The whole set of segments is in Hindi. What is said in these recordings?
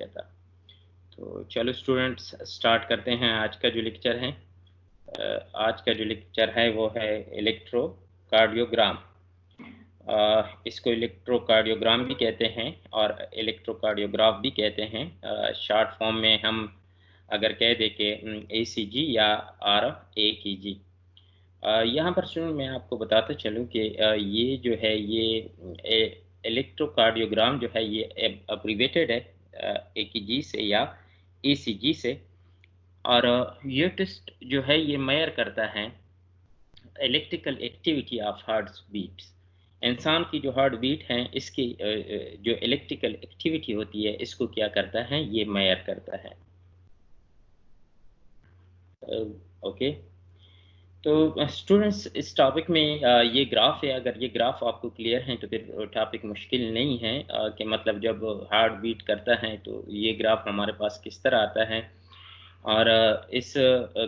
किया था। तो चलो स्टूडेंट्स स्टार्ट करते हैं आज का जो लेक्चर है। आज का जो लेक्चर है वो है इलेक्ट्रोकार्डियोग्राम। इसको इलेक्ट्रोकार्डियोग्राम भी कहते हैं और इलेक्ट्रोकार्डियोग्राफ भी कहते हैं। शॉर्ट फॉर्म में हम अगर कह दें कि ACG या RFAKG। यहाँ पर सुनो, मैं आपको बताता चलूँ कि ये जो है ये इलेक्ट्रोकार्डियोग्राम जो है ये एब्रीवेटेड है AKG से या ECG से। और ये टेस्ट जो है ये मेजर करता है electrical activity of heart beats. इंसान की जो हार्ट बीट है इसकी जो इलेक्ट्रिकल एक्टिविटी होती है इसको क्या करता है, ये मेजर करता है। ओके, तो स्टूडेंट्स इस टॉपिक में ये ग्राफ है। अगर ये ग्राफ आपको क्लियर है तो फिर टॉपिक मुश्किल नहीं है कि मतलब जब हार्ट बीट करता है तो ये ग्राफ हमारे पास किस तरह आता है। और इस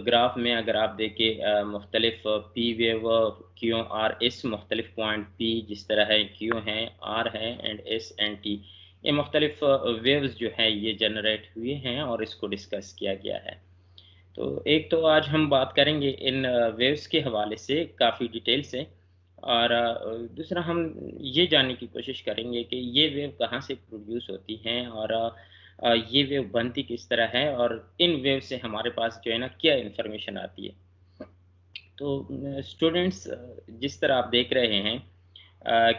ग्राफ में अगर आप देखें मुख्तलिफ P wave Q R S मुख्तलिफ पॉइंट पी जिस तरह है, क्यू है, आर है एंड एस एंड टी, ये मुख्तलिफ वेव्स जो है ये जनरेट हुए हैं और इसको डिस्कस किया गया है। तो एक तो आज हम बात करेंगे इन वेव्स के हवाले से काफ़ी डिटेल से, और दूसरा हम ये जानने की कोशिश करेंगे कि ये वेव कहाँ से प्रोड्यूस होती हैं और ये वेव बनती किस तरह है और इन वेव से हमारे पास जो है ना क्या इन्फॉर्मेशन आती है। तो स्टूडेंट्स जिस तरह आप देख रहे हैं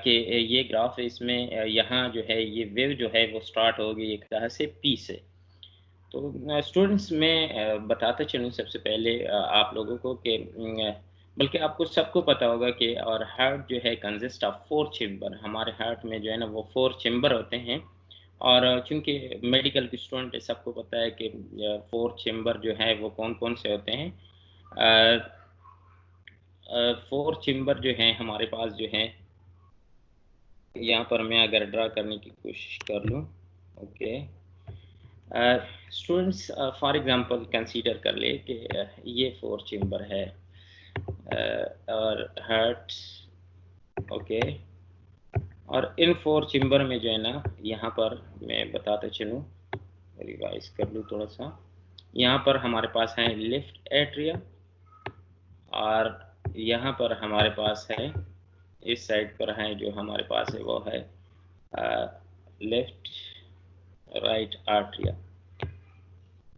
कि ये ग्राफ है, इसमें यहाँ जो है ये वेव जो है वो स्टार्ट होगी एक तरह से पी से। तो स्टूडेंट्स मैं बताता चलूँ सबसे पहले आप लोगों को कि बल्कि आपको सबको पता होगा कि और हार्ट जो है कंसिस्ट ऑफ 4 चेम्बर। हमारे हार्ट में जो है ना वो 4 चेम्बर होते हैं। और चूंकि मेडिकल के स्टूडेंट है सबको पता है कि 4 चेम्बर जो है वो कौन कौन से होते हैं। 4 चेम्बर जो हैं हमारे पास जो हैं, यहाँ पर मैं अगर ड्रा करने की कोशिश कर लूँ। Okay students, for example consider कर ले कि ये 4 चेम्बर है और हार्ट। ओके, और इन 4 चेम्बर में जो है ना यहाँ पर मैं बताता चलूँ, रिवाइज कर लूँ थोड़ा सा। यहाँ पर हमारे पास है लेफ्ट एट्रिया और यहाँ पर हमारे पास है इस साइड पर है जो हमारे पास है वो है लेफ्ट राइट आर्ट्रिया।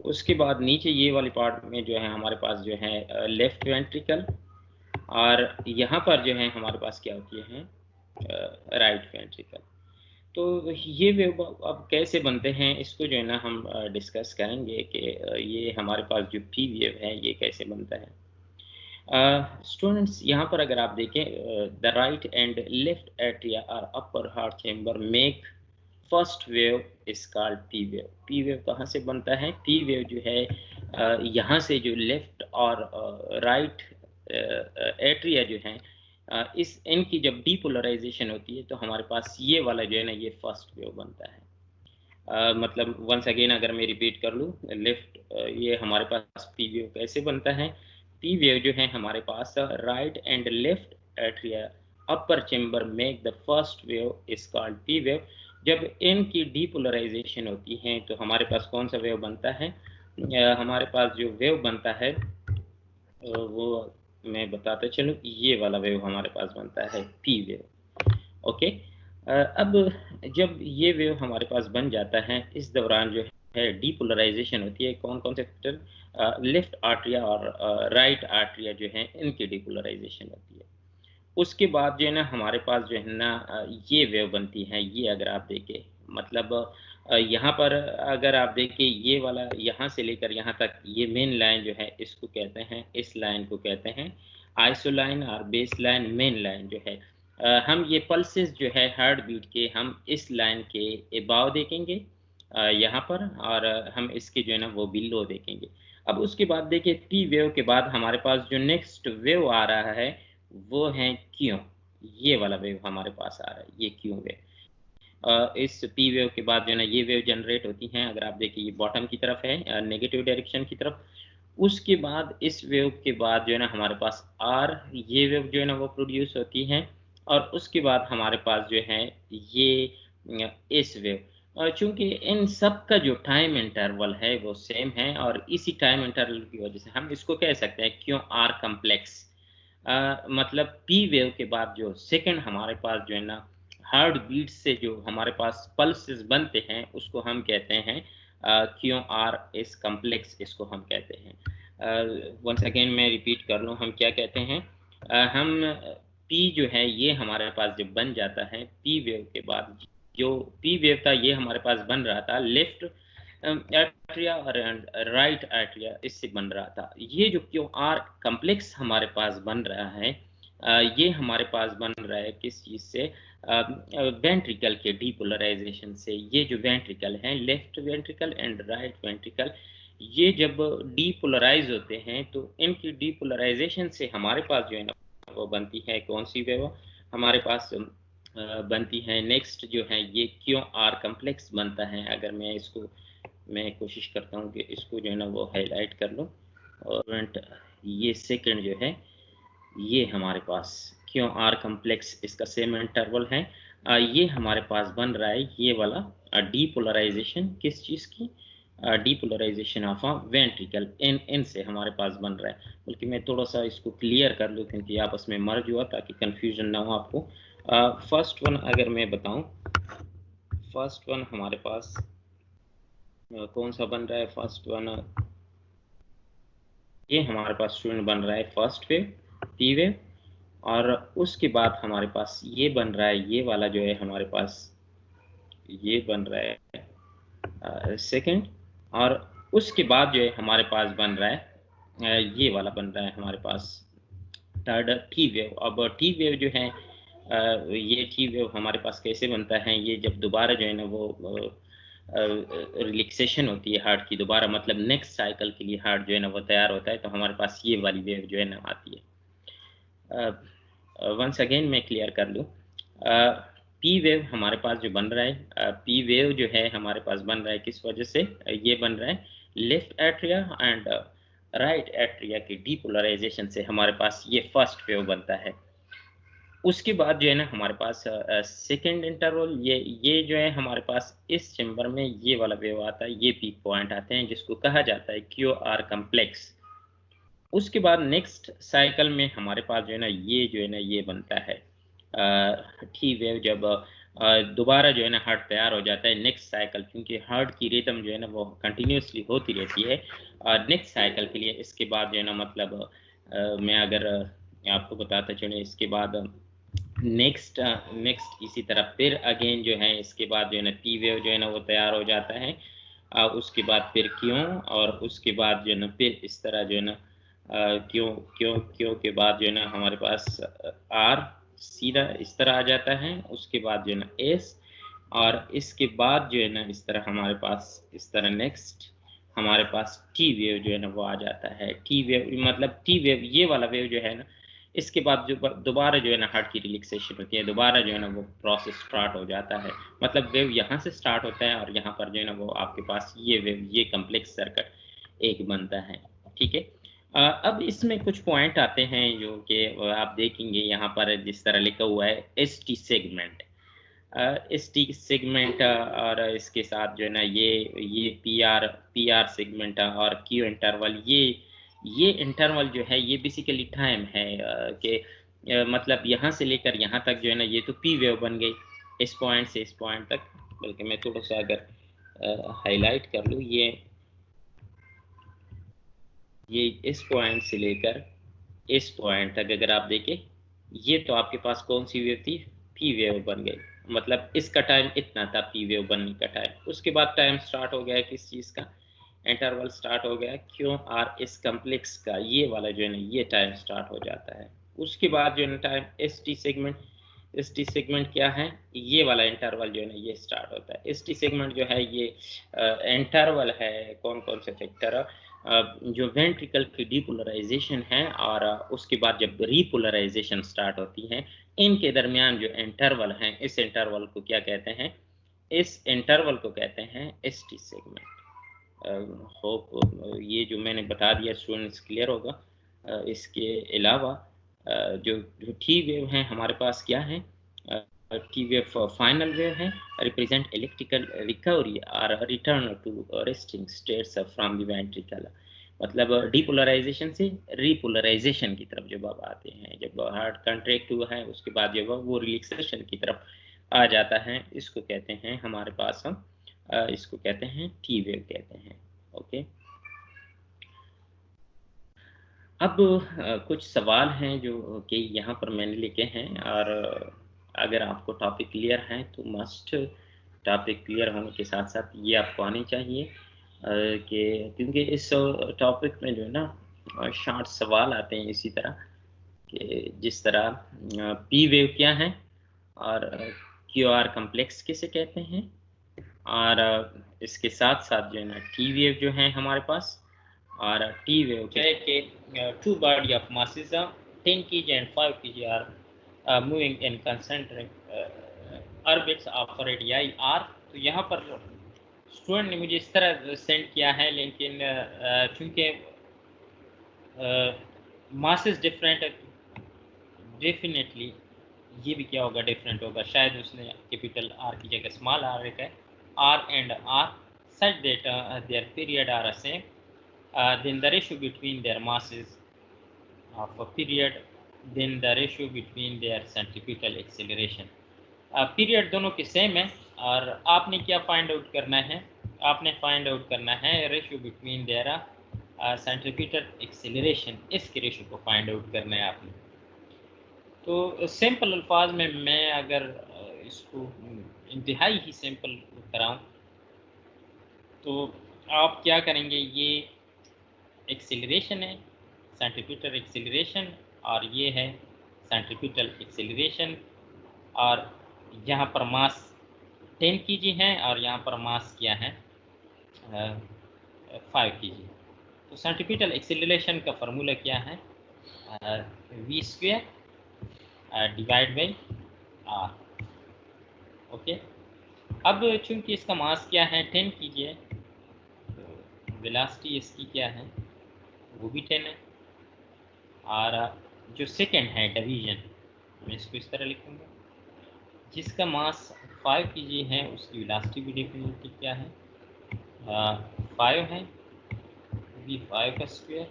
उसके बाद नीचे ये वाली पार्ट में जो है हमारे पास जो है लेफ्ट वेंट्रिकल, और यहाँ पर जो है हमारे पास क्या होती है राइट वेंट्रिकल। तो ये वेव अब कैसे बनते हैं इसको जो है ना हम डिस्कस करेंगे कि ये हमारे पास जो पी वेव है ये कैसे बनता है। स्टूडेंट्स यहाँ पर अगर आप देखें the right and left atria और upper heart chamber make first wave is called P wave. P wave कहाँ से बनता है? पी वेव जो है यहाँ से जो लेफ्ट और राइट एट्रिया जो है इस इनकी जब डीपोलराइजेशन होती है तो हमारे पास ये वाला जो है ना ये फर्स्ट वेव बनता है। मतलब वंस अगेन अगर मैं रिपीट कर लूँ, लेफ्ट ये हमारे पास पी वेव कैसे बनता है। पी वेव जो है हमारे पास right and left atria upper chamber make the first wave is called P wave. जब इनकी डीपोलराइजेशन होती है तो हमारे पास कौन सा वेव बनता है? हमारे पास जो वेव बनता है वो मैं बताता चलूँ, ये वाला वेव हमारे पास बनता है पी वेव। ओके, अब जब ये वेव हमारे पास बन जाता है इस दौरान जो है डीपोलराइजेशन होती है। कौन कौन से फैक्टर? लेफ्ट आर्ट्रिया और राइट आर्ट्रिया जो है इनकी डीपोलराइजेशन होती है। उसके बाद जो है ना हमारे पास जो है ना ये वेव बनती है। ये अगर आप देखें मतलब यहाँ पर अगर आप देखें ये वाला यहाँ से लेकर यहाँ तक ये मेन लाइन जो है इसको कहते हैं, इस लाइन को कहते हैं आइसोलाइन और बेस लाइन मेन लाइन जो है। हम ये पल्सेस जो है हार्ट बीट के हम इस लाइन के अबाव देखेंगे यहाँ पर, और हम इसके जो है ना वो बिलो देखेंगे। अब उसके बाद देखिए पी वेव के बाद हमारे पास जो नेक्स्ट वेव आ रहा है वो है क्यों। ये वाला वेव हमारे पास आ रहा है, ये क्यों वेव। इस पी वेव के बाद जो है ना ये वेव जनरेट होती हैं। अगर आप देखिए ये बॉटम की तरफ है नेगेटिव डायरेक्शन की तरफ। उसके बाद इस वेव के बाद जो है ना हमारे पास आर, ये वेव जो है ना वो प्रोड्यूस होती हैं। और उसके बाद हमारे पास जो है ये इस वेव। चूंकि इन सब का जो टाइम इंटरवल है वो सेम है, और इसी टाइम इंटरवल की वजह से हम इसको कह सकते हैं क्यों आर कम्प्लेक्स। मतलब पी वेव के बाद जो सेकंड हमारे पास जो है ना हार्ट बीट से जो हमारे पास पल्सेस बनते हैं उसको हम कहते हैं क्यों आर इस कम्प्लेक्स, इसको हम कहते हैं। वंस अगेन मैं रिपीट कर लूँ, हम क्या कहते हैं, हम पी जो है ये हमारे पास जब बन जाता है पी वेव के बाद, जो पी वेव था ये हमारे पास बन रहा था लेफ्ट एट्रिया और राइट एट्रिया, इससे बन रहा था। ये जो क्यू आर कम्प्लेक्स हमारे पास बन रहा है, ये हमारे पास बन रहा है किस चीज़ से, वेंट्रिकल के डीपोलराइजेशन से। ये जो वेंट्रिकल हैं, left ventricle and right ventricle, ये जब डीपोलराइज होते हैं तो इनकी डीपोलराइजेशन से हमारे पास जो है ना वो बनती है कौन सी वेव हमारे पास बनती है। नेक्स्ट जो है ये क्यों आर कम्प्लेक्स बनता है। अगर मैं कोशिश करता हूँ कि इसको जो है ना वो हाईलाइट कर लूँ, और ये सेकंड जो है ये हमारे पास क्यों आर कम्प्लेक्स, इसका सेम इंटरवल है। ये हमारे पास बन रहा है ये वाला डीपोलराइजेशन किस चीज़ की, डीपोलराइजेशन ऑफ अ वेंट्रिकल, इन से हमारे पास बन रहा है। बल्कि मैं थोड़ा सा इसको क्लियर कर लूँ क्योंकि आपस में मर्ज हुआ, ताकि कंफ्यूजन ना हो आपको। फर्स्ट वन अगर मैं बताऊं, फर्स्ट वन हमारे पास कौन सा बन रहा है, फर्स्ट वन ये हमारे पास स्टूडेंट बन रहा है फर्स्ट वेव पी वेव, और उसके बाद हमारे पास ये बन रहा है ये वाला जो है हमारे पास ये बन रहा है सेकंड, और उसके बाद जो है हमारे पास बन रहा है ये वाला बन रहा है हमारे पास थर्ड टी वेव। अब टी वेव जो है ये टी वेव हमारे पास कैसे बनता है, ये जब दोबारा जो है ना वो रिलैक्सेशन होती है हार्ट की दोबारा, मतलब नेक्स्ट साइकिल के लिए हार्ट जो है ना वो तैयार होता है, तो हमारे पास ये वाली वेव जो है ना आती है। वंस अगेन मैं क्लियर कर लूँ, पी वेव हमारे पास जो बन रहा है, पी वेव जो है हमारे पास बन रहा है किस वजह से, ये बन रहा है left atria and right atria की डीपोलराइजेशन से हमारे पास ये फर्स्ट वेव बनता है। उसके बाद जो है ना हमारे पास सेकेंड इंटरवल, ये जो है हमारे पास इस चैम्बर में ये वाला वेव आता है, ये पीक पॉइंट आते हैं जिसको कहा जाता है क्यू आर कम्प्लेक्स। उसके बाद नेक्स्ट साइकिल में हमारे पास जो है ना ये जो है ना ये बनता है टी वेव, जब दोबारा जो है ना हार्ट तैयार हो जाता है नेक्स्ट साइकिल, क्योंकि हार्ट की रिदम जो है ना वो कंटिन्यूसली होती रहती है और नेक्स्ट साइकिल के लिए। इसके बाद जो है ना मतलब मैं अगर आपको बताता चलूँ, इसके बाद नेक्स्ट इसी तरह फिर अगेन जो है इसके बाद जो है ना पी वेव जो है ना वो तैयार हो जाता है, उसके बाद फिर क्यों, और उसके बाद जो है ना फिर इस तरह जो है ना क्यों क्यों क्यों के बाद जो है ना हमारे पास आर सीधा इस तरह आ जाता है, उसके बाद जो है ना एस, और इसके बाद जो है ना इस तरह हमारे पास इस तरह नेक्स्ट हमारे पास टी वेव जो है ना वो आ जाता है। टी वेव मतलब टी वेव ये वाला वेव जो है ना, इसके बाद जो दोबारा जो है ना हार्ट की रिलैक्सेशन होती है, दोबारा जो है ना वो प्रोसेस स्टार्ट हो जाता है। मतलब वेव यहाँ से स्टार्ट होता है और यहाँ पर जो है ना वो आपके पास ये वेव ये कम्प्लेक्स सर्किट एक बनता है। ठीक है, अब इसमें कुछ पॉइंट आते हैं जो कि आप देखेंगे यहाँ पर जिस तरह लिखा हुआ है S T segment, S T segment, और इसके साथ जो है ना ये पी आर सेगमेंट और क्यू इंटरवल, ये इंटरवल जो है ये बेसिकली टाइम है कि मतलब यहाँ से लेकर यहाँ तक जो है ना ये तो पी वेव बन गई इस पॉइंट से इस पॉइंट तक। बल्कि मैं थोड़ा सा अगर हाईलाइट कर लूँ, ये इस पॉइंट से लेकर इस पॉइंट तक अगर आप देखें, ये तो आपके पास कौन सी वेव थी, पी वेव बन गई। मतलब इसका टाइम इतना था पी वेव बनने का टाइम। उसके बाद टाइम स्टार्ट हो गया किस चीज़ का, इंटरवल स्टार्ट हो गया क्यों आर इस कम्प्लेक्स का, ये वाला जो है ना ये टाइम स्टार्ट हो जाता है। उसके बाद जो है ना time S T segment, S T segment क्या है, ये वाला इंटरवल जो है ना ये स्टार्ट होता है। एस टी सेगमेंट जो है ये इंटरवल है कौन कौन से फैक्टर, जो वेंट्रिकल की डीपोलराइजेशन है और उसके बाद जब रीपोलराइजेशन स्टार्ट होती है, इनके दरमियान जो इंटरवल है इस इंटरवल को क्या कहते हैं, इस इंटरवल को कहते हैं एस टी सेगमेंट। होप ये जो मैंने बता दिया स्टूडेंट्स क्लियर होगा। इसके अलावा जो जो टी वेव हैं हमारे पास क्या है, T wave final wave है, represent electrical recovery or return to resting states from the ventricle. मतलब डीपोलराइजेशन से रीपोलराइजेशन की तरफ जब आप आते हैं, जब हार्ट कंट्रैक्ट हुआ है उसके बाद जब वो रिलैक्सेशन की तरफ आ जाता है, इसको कहते हैं हमारे पास हम इसको कहते हैं टी वेव कहते हैं। ओके, अब कुछ सवाल हैं जो कि यहाँ पर मैंने लिखे हैं, और अगर आपको टॉपिक क्लियर है तो मस्ट टॉपिक क्लियर होने के साथ साथ ये आपको आनी चाहिए कि क्योंकि इस टॉपिक में जो है ना शॉर्ट सवाल आते हैं इसी तरह कि जिस तरह पी वेव क्या है और क्यू आर कम्प्लेक्स किसे कहते हैं, और इसके साथ साथ जो है ना टी वेव जो है हमारे पास, और टी वेव क्या है कि two body of masses 10 kg and 5 kg are moving in concentric orbits of radii r। तो यहाँ पर स्टूडेंट ने मुझे इस तरह सेंड किया है, लेकिन चूंकि मासेस डिफरेंट है, डेफिनेटली ये भी क्या होगा, डिफरेंट होगा। शायद उसने कैपिटल आर की जगह स्मॉल आर रखा है, R and R such that their period are same, then the ratio between their masses of a period, then the ratio between their centripetal acceleration। Period दोनों के सेम है, और आपने क्या फाइंड आउट करना है, आपने फाइंड आउट करना है ratio between their centripetal acceleration, इसके रेशियो को फाइंड आउट करना है आपने। तो सिंपल अल्फाज में मैं अगर इसको इंतहाई ही सिंपल कराऊं तो आप क्या करेंगे, ये एक्सेलरेशन है सेंट्रीपिटल एक्सेलरेशन, और ये है सेंट्रीपिटल एक्सेलरेशन, और यहाँ पर मास 10 kg है और यहाँ पर मास क्या है 5 kg। तो सेंट्रीपिटल एक्सेलरेशन का फार्मूला क्या है, v square divide by r। Okay, अब चूंकि इसका मास क्या है 10 kg है, तो वेलोसिटी इसकी क्या है वो भी 10 है, और जो सेकंड है डिवीजन, मैं इसको इस तरह लिखूँगा, जिसका मास 5 kg है उसकी वेलोसिटी भी डेफिनेटली क्या है 5 है, v5 का स्क्वायर।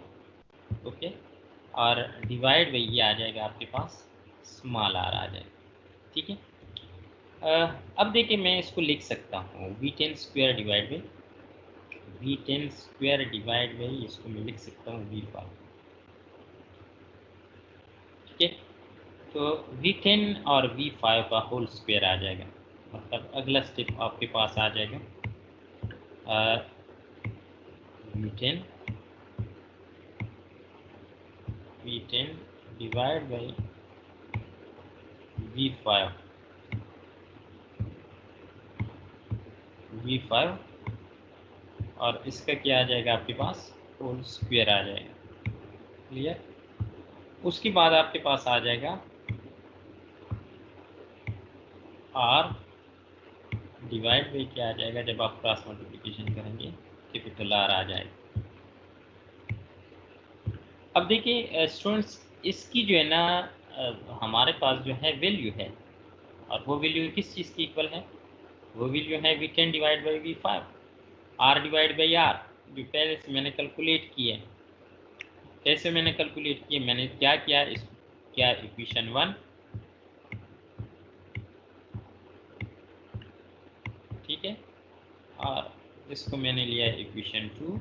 ओके, और डिवाइड बाई ये आ जाएगा आपके पास स्मॉल आर आ जाएगा। ठीक है, अब देखिए मैं इसको लिख सकता हूँ v10 square divide by v10 square divide by, इसको मैं लिख सकता हूँ v5। ठीक है, तो v10 और v5 का होल स्क्वायर आ जाएगा, मतलब अगला स्टेप आपके पास आ जाएगा v10 डिवाइड बाई v5, और इसका क्या आ जाएगा आपके पास होल स्क्वायर आ जाएगा। क्लियर, उसके बाद आपके पास आ जाएगा r डिवाइड बाई क्या आ जाएगा, जब आप क्रॉस मल्टीप्लिकेशन करेंगे कैपिटल R आ जाएगा। अब देखिए स्टूडेंट्स, इसकी जो है ना हमारे पास जो है वैल्यू है, और वो वैल्यू किस चीज़ की इक्वल है, वो वैल्यू है v10 divide by v5, r divide by r, जो पहले से मैंने कैलकुलेट किए। कैसे मैंने कैलकुलेट किए, मैंने क्या किया, इस क्या इक्वेशन 1, ठीक है, और इसको मैंने लिया इक्वेशन 2,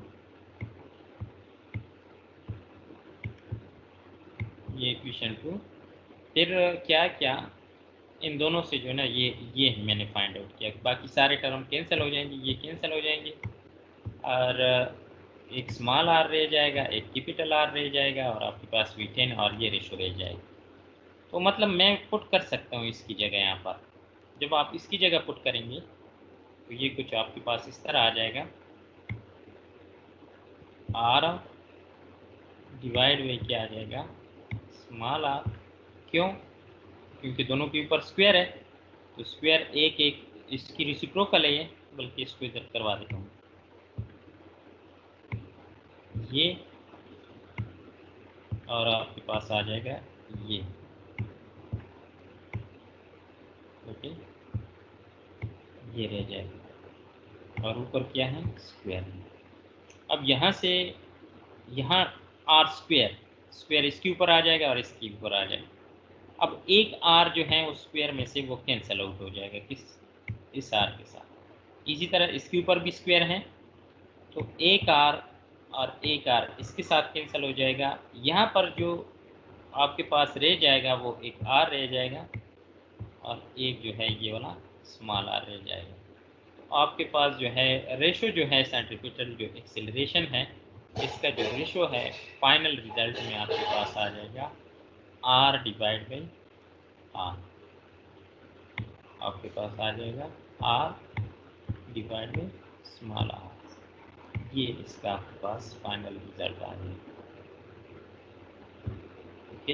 ये इक्वेशन 2, फिर क्या क्या इन दोनों से जो है ना ये मैंने फाइंड आउट किया, बाकी सारे टर्म कैंसिल हो जाएंगे, ये कैंसिल हो जाएंगे, और एक स्मॉल आर रह जाएगा, एक कैपिटल आर रह जाएगा, और आपके पास v10 और ये रेशो रह जाएगा। तो मतलब मैं पुट कर सकता हूँ इसकी जगह यहाँ पर, जब आप इसकी जगह पुट करेंगे तो ये कुछ आपके पास इस तरह आ जाएगा, आर डिवाइड बाई क्या आ जाएगा स्मॉल आर। क्यों, क्योंकि दोनों के ऊपर स्क्वायर है, तो स्क्वायर एक एक इसकी रेसिप्रोकल है ये, बल्कि इसको इधर करवा देता हूँ, ये और आपके पास आ जाएगा ये। ये रह जाएगा और ऊपर क्या है स्क्वायर है। अब यहाँ से यहाँ आर स्क्वायर स्क्वायर इसके ऊपर आ जाएगा और इसके ऊपर आ जाएगा। अब एक आर जो है उस स्क्वायर में से वो कैंसिल आउट हो जाएगा इस आर के साथ। इसी तरह इसके ऊपर भी स्क्वायर है तो एक आर और एक आर इसके साथ कैंसिल हो जाएगा। यहाँ पर जो आपके पास रह जाएगा वो एक आर रह जाएगा और एक जो है ये वाला स्मॉल आर रह जाएगा। तो आपके पास जो है रेशो जो है सेंट्रीपिटल जो एक्सेलरेशन है इसका जो रेशो है फाइनल रिजल्ट में आपके पास आ जाएगा आर डिवाइड बाई आर। आपके पास आ जाएगा R divide by small R. ये इसका आपके पास फाइनल रिजल्ट आ जाएगा। ओके।